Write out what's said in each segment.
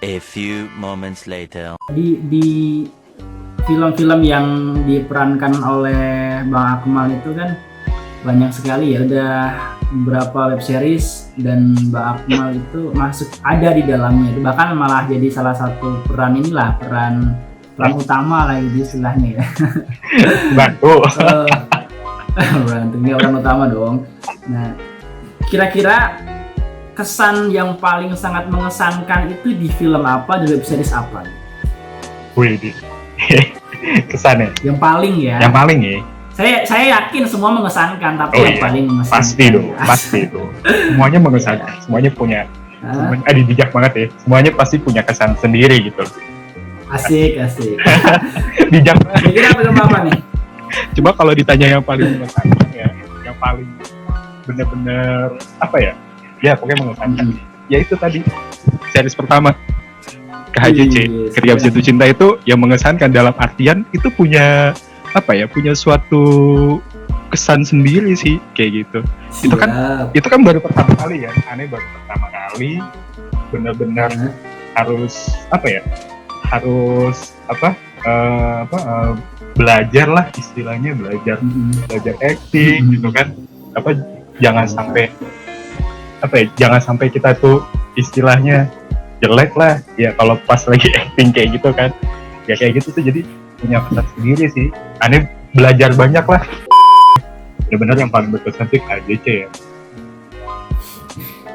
A few moments later. Di film-film yang diperankan oleh Bang Akmal itu kan banyak sekali ya, udah beberapa web series dan Bang Akmal itu masuk ada di dalamnya, bahkan malah jadi salah satu peran utama lah gitu istilahnya ya. Bantu. Berantemnya peran utama dong. Nah, kira-kira kesan yang paling sangat mengesankan itu di film apa, di web series apa? Wih, kesannya. Yang paling ya. Yang paling ya. Saya yakin semua mengesankan, tapi yang paling mengesankan. Pasti dong. Semuanya mengesankan. Semuanya punya. Bijak banget ya. Semuanya pasti punya kesan sendiri gitu. Asik. Bijak banget. Jadi film apa nih? Coba kalau ditanya yang paling mengesankan ya, yang paling benar-benar apa ya? Ya pokoknya mengesankan. Ya itu tadi series pertama KHJC, Ketika Jatuh Cinta itu yang mengesankan dalam artian itu punya apa ya? Punya suatu kesan sendiri sih kayak gitu. Siap. Itu kan baru pertama kali ya. Aneh baru pertama kali benar-benar harus apa ya? Harus belajar lah istilahnya, belajar acting gitu kan. Jangan sampai kita tuh istilahnya jelek lah ya kalau pas lagi acting kayak gitu kan, ya kayak gitu tuh jadi punya kesan sendiri sih. Aneh belajar banyak lah. Benar-benar yang paling berkesan sih KJC ya.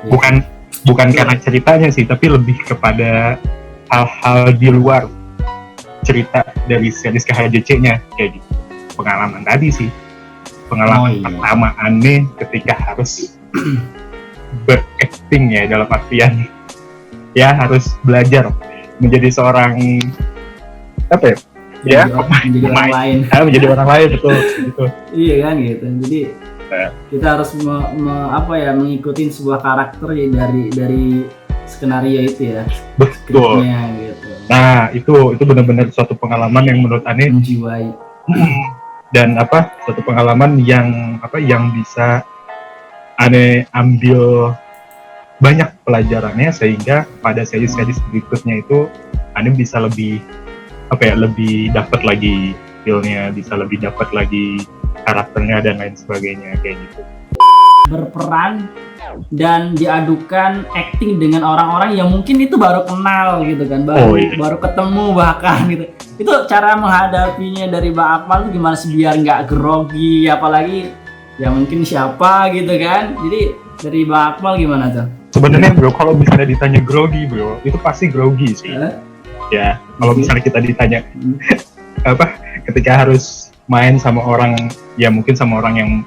Bukan karena ceritanya sih, tapi lebih kepada hal-hal di luar cerita dari series KHJC-nya kayak gitu. Pengalaman tadi sih, pengalaman pertama Aneh ketika harus berakting ya, dalam artian ya harus belajar menjadi seorang menjadi orang lain betul gitu. Iya kan gitu. Jadi kita harus mengikuti sebuah karakter ya dari skenario itu ya. Betul. Gitu. Nah itu benar-benar suatu pengalaman yang menurut Aneh menjiwai dan suatu pengalaman yang bisa Aneh ambil banyak pelajarannya, sehingga pada seri-seri berikutnya itu Aneh bisa lebih dapat lagi feel-nya, bisa lebih dapat lagi karakternya dan lain sebagainya kayak gitu. Berperan dan diadukan acting dengan orang-orang yang mungkin itu baru kenal gitu kan, baru ketemu bahkan gitu. Itu cara menghadapinya dari Bang Akmal tuh gimana sih biar nggak grogi, apalagi ya mungkin siapa gitu kan. Jadi dari Bang Akmal gimana tuh? Sebenarnya bro, kalau misalnya ditanya grogi bro, itu pasti grogi sih. Ya, kalau misalnya kita ditanya ketika harus main sama orang, ya mungkin sama orang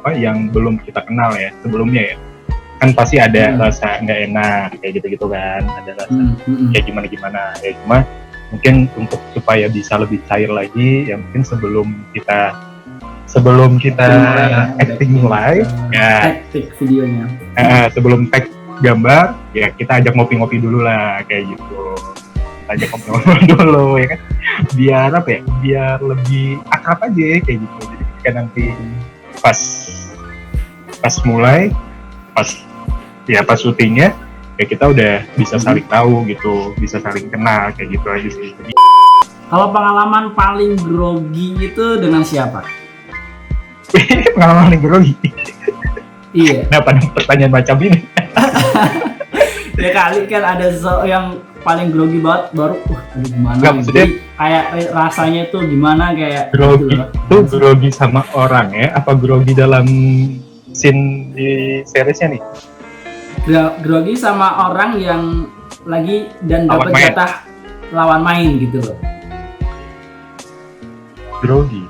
yang belum kita kenal ya sebelumnya ya, kan pasti ada rasa nggak enak kayak gitu kan, ada rasa kayak gimana ya. Cuma mungkin untuk supaya bisa lebih cair lagi ya, mungkin sebelum kita acting live ya, acting videonya sebelum tag gambar ya, kita ajak ngopi-ngopi dulu lah kayak gitu. Kita ajak ngopi-ngopi dulu ya kan, biar lebih akrab aja kayak gitu. Jadi ketika nanti pas syutingnya ya kita udah bisa saling tahu gitu, bisa saling kenal kayak gitu aja sih. Kalau pengalaman paling grogi itu dengan siapa? Pengalaman paling grogi? Iya. Kenapa pertanyaan macam ini? Ya kali kan ada yang paling grogi banget baru gimana? Nggak, maksudnya kayak rasanya tuh gimana kayak grogi gitu. Itu grogi sama orang ya? Apa grogi dalam scene di seriesnya nih? Grogi sama orang yang lagi dan dapat jatah lawan main gitu loh. Grogi.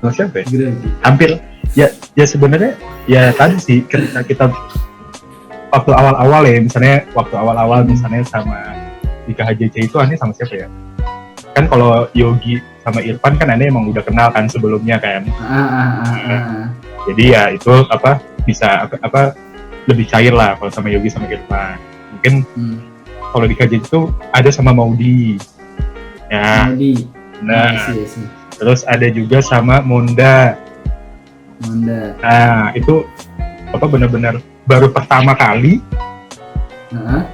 Siapa ya? Grogi. Hampir ya sebenarnya ya tadi sih ketika kita waktu awal-awal misalnya sama di KHJC itu Aneh sama siapa ya? Kan kalau Yogi sama Irfan kan Aneh emang udah kenal kan sebelumnya kan. Jadi ya itu bisa lebih cair lah kalau sama Yogi sama Irfan. Mungkin kalau di KJ itu ada sama Maudi. Ya. Maudi. Nah, Sih. terus ada juga sama Monda. Nah, itu benar-benar baru pertama kali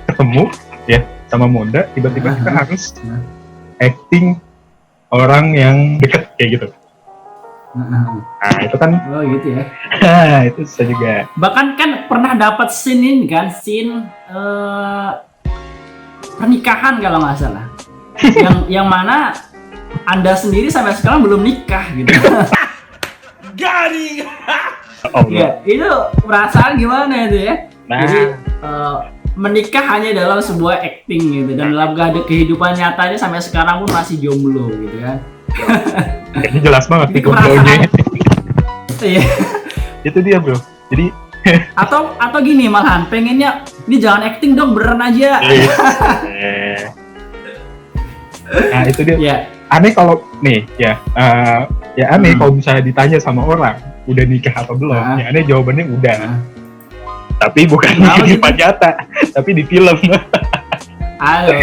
ketemu ya sama Monda, tiba-tiba kita harus acting orang yang deket kayak gitu. Nah, itu kan gitu ya. Itu bisa juga. Bahkan kan pernah dapat scene ini kan, pernikahan kalau nggak salah. yang mana Anda sendiri sampai sekarang belum nikah gitu. Garing. Ya, itu perasaan gimana itu ya? Nah. Jadi menikah hanya dalam sebuah acting gitu, dan dalam kehidupan nyatanya sampai sekarang pun masih jomblo gitu kan. Ini jelas banget nih jomblonya. Iya. Itu dia bro. Jadi atau gini malahan pengennya ini jangan acting dong, beneran aja. Nah itu dia. Yeah. Aneh kalau nih ya aneh kalau misalnya ditanya sama orang udah nikah atau belum, ya aneh jawabannya udah. Tapi bukan di kehidupan nyata, tapi di film. Halo.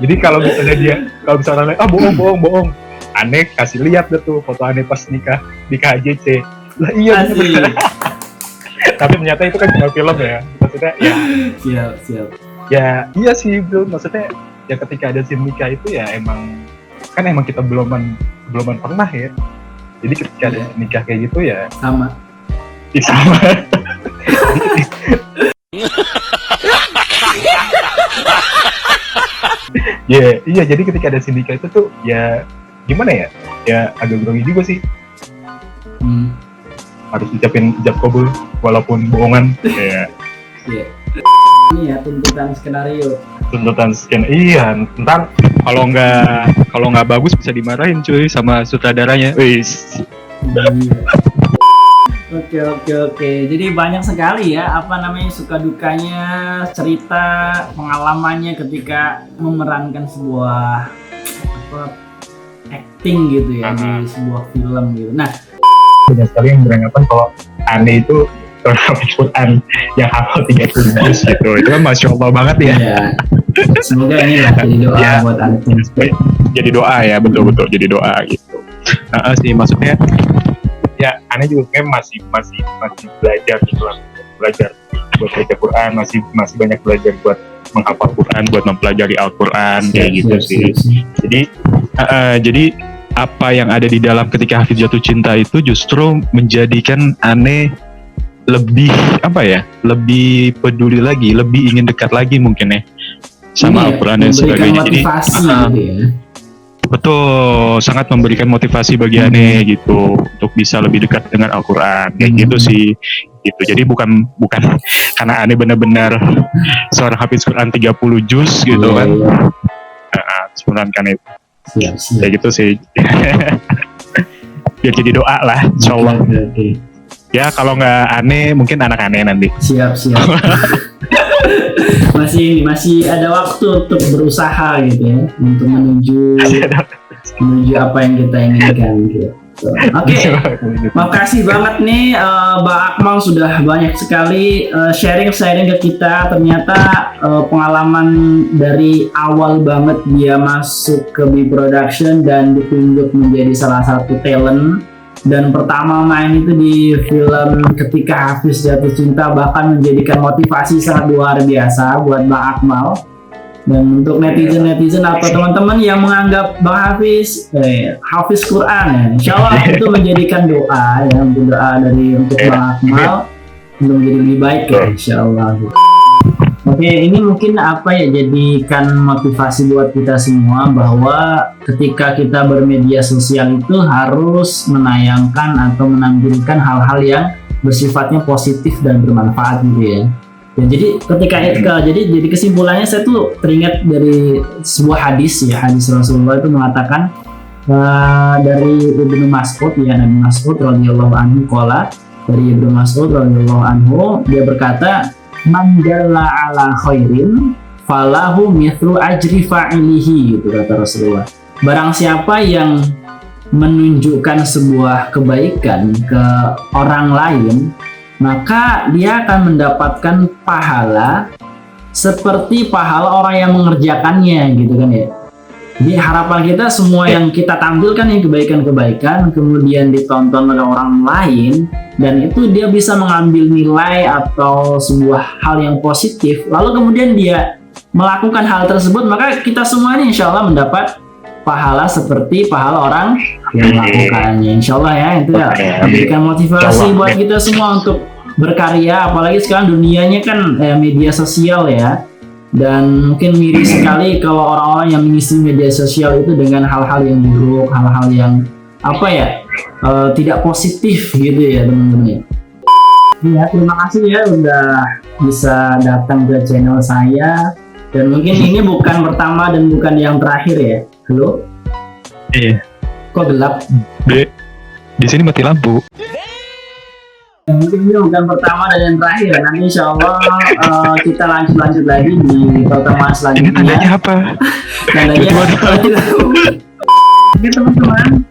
Jadi kalau misalnya bohong, aneh kasih lihat deh tuh foto aneh pas nikah di KJC. Lah iya bener. Tapi ternyata itu kan cuma film ya. Maksudnya ya. Siap. Ya iya sih bro, maksudnya ya ketika ada scene nikah itu ya emang kita belum pernah ya. Jadi ketika ada nikah kayak gitu ya sama. Iya, jadi ketika ada scene nikah itu tuh ya gimana ya? Ya agak grogi juga sih. Harus ucapin ijab kabul walaupun bohongan. Iya. Ini ya tuntutan skenario. Iya, ntar kalau nggak bagus bisa dimarahin cuy sama sutradaranya. Wis. Oke. Jadi banyak sekali ya suka dukanya, cerita pengalamannya ketika memerankan sebuah acting gitu ya di sebuah film gitu. Nah, banyak sekali yang beranggapan kalau aneh itu Quran yang hafal 30 juz gitu. Itu kan Masya Allah banget ya. Semoga ini lah jadi doa buat anak. Jadi doa ya, betul-betul jadi doa gitu. Sih maksudnya ya aneh juga kayak masih belajar gitu lah. Belajar buat baca Quran, masih banyak belajar buat menghafal Quran, buat mempelajari Al-Quran kayak gitu sih. Jadi apa yang ada di dalam ketika Hafiz jatuh cinta itu justru menjadikan aneh lebih lebih peduli lagi, lebih ingin dekat lagi mungkin ya sama Al-Quran dan sebagainya. Jadi gitu ya. Betul, sangat memberikan motivasi bagi aneh gitu untuk bisa lebih dekat dengan Al-Quran kayak gitu sih. Gitu. Jadi bukan karena aneh benar-benar seorang hafiz Quran 30 juz gitu kan. Sebenarnya kan itu. Kayak gitu sih. Biar jadi doa lah, insyaallah. Ya kalau nggak aneh mungkin anak aneh nanti. Siap. masih ada waktu untuk berusaha gitu ya, untuk menuju apa yang kita inginkan gitu. Oke. Makasih banget nih Mbak Akmal sudah banyak sekali sharing ke kita. Ternyata pengalaman dari awal banget dia masuk ke B Production dan ditunjuk menjadi salah satu talent, dan pertama main itu di film Ketika Hafiz Jatuh Cinta, bahkan menjadikan motivasi sangat luar biasa buat Bang Akmal. Dan untuk netizen atau teman-teman yang menganggap Bang Hafiz Hafiz Quran ya, insya Allah itu menjadikan doa untuk Bang Akmal untuk menjadi lebih baik ya, insya Allah. Oke, ini mungkin jadikan motivasi buat kita semua bahwa ketika kita bermedia sosial itu harus menayangkan atau menampilkan hal-hal yang bersifatnya positif dan bermanfaat gitu ya. Dan jadi kesimpulannya saya tuh teringat dari sebuah hadis Rasulullah itu mengatakan dari Ibnu Mas'ud ya, Nabi Mas'ud radhiyallahu anhu dari Ibnu Mas'ud radhiyallahu anhu, dia berkata, man dalla ala khairin falahu mithlu ajri fa'ilihi, gitu kata Rasulullah. Barang siapa yang menunjukkan sebuah kebaikan ke orang lain, maka dia akan mendapatkan pahala seperti pahala orang yang mengerjakannya gitu kan ya. Jadi harapan kita semua yang kita tampilkan yang kebaikan-kebaikan kemudian ditonton oleh orang lain dan itu dia bisa mengambil nilai atau sebuah hal yang positif, lalu kemudian dia melakukan hal tersebut, maka kita semua ini insya Allah mendapat pahala seperti pahala orang yang melakukannya. Insya Allah ya, itu ya memberikan motivasi buat kita semua untuk berkarya, apalagi sekarang dunianya kan media sosial ya. Dan mungkin miris sekali kalau orang-orang yang mengisi media sosial itu dengan hal-hal yang buruk, hal-hal yang tidak positif gitu ya teman-teman. Ya, terima kasih ya udah bisa datang ke channel saya. Dan mungkin ini bukan pertama dan bukan yang terakhir ya. Halo? Iya. Kok gelap? Di sini mati lampu. Mungkin ini bukan pertama dan yang terakhir. Nanti insya Allah kita lanjut lagi di pertemuan selanjutnya. Ini tandanya apa? Tandanya Oke teman-teman,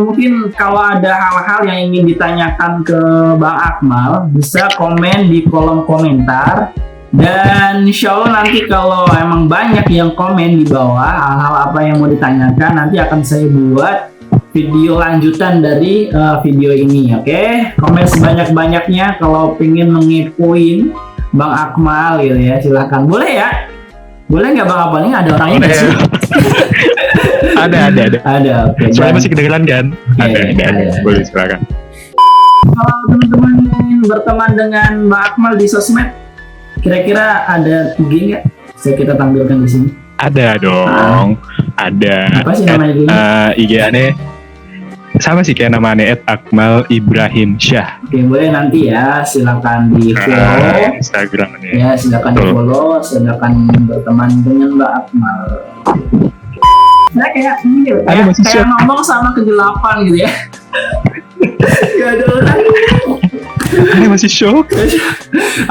mungkin kalau ada hal-hal yang ingin ditanyakan ke Bang Akmal, bisa komen di kolom komentar. Dan insya Allah nanti kalau emang banyak yang komen di bawah hal-hal apa yang mau ditanyakan, nanti akan saya buat video lanjutan dari video ini. Oke? Komen sebanyak-banyaknya kalau pengen mengepoin Bang Akmal gitu ya, silahkan. Boleh ya? Boleh nggak Bang Akmal? Ini ada orangnya nggak sih? Ada. Oke. Soalnya masih kedengeran kan? Oke, Ada. Boleh silakan. Kalau teman-teman ingin berteman dengan Bang Akmal di sosmed, kira-kira ada IG nggak? Saya kita tampilkan di sini. Ada dong. Ada. Apa sih nama IG-nya? Sama sih kayak namanya @Akmal Ibrahim Syah. Oke, boleh nanti ya, silakan di follow. Instagramnya. Ya, silakan di follow, silakan berteman dengan Mbak Akmal. Saya kayak ini, kayak ngomong sama kegelapan gitu ya. Gak ada orang. Ini masih shock.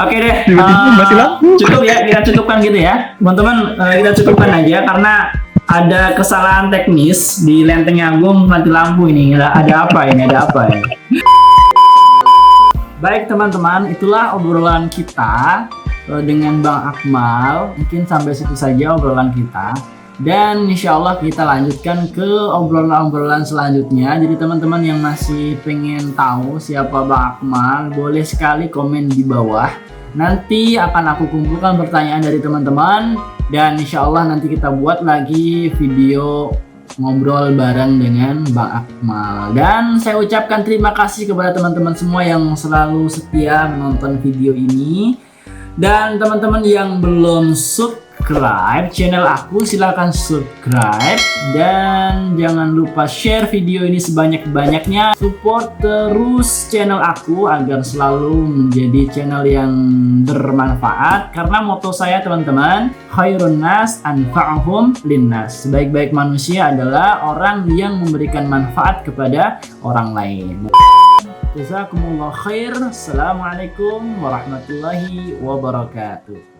Oke deh, Tiba-tiba mati lampu. cukup ya, kita cukupkan gitu ya, teman-teman. Kita cukupkan aja karena ada kesalahan teknis di Lenteng Agung, mati lampu ini. Ada apa ini? Ada apa ya? Baik teman-teman, itulah obrolan kita dengan Bang Akmal. Mungkin sampai situ saja obrolan kita. Dan insya Allah kita lanjutkan ke obrolan-obrolan selanjutnya. Jadi teman-teman yang masih pengen tahu siapa Bang Akmal, boleh sekali komen di bawah. Nanti akan aku kumpulkan pertanyaan dari teman-teman. Dan insya Allah nanti kita buat lagi video ngobrol bareng dengan Bang Akmal. Dan saya ucapkan terima kasih kepada teman-teman semua yang selalu setia menonton video ini. Dan teman-teman yang belum subscribe channel aku, silahkan subscribe. Dan jangan lupa share video ini sebanyak-banyaknya. Support terus channel aku agar selalu menjadi channel yang bermanfaat. Karena moto saya teman-teman, khairun nas anfa'uhum linnas. Sebaik-baik manusia adalah orang yang memberikan manfaat kepada orang lain. Jazakumullah khair. Assalamualaikum warahmatullahi wabarakatuh.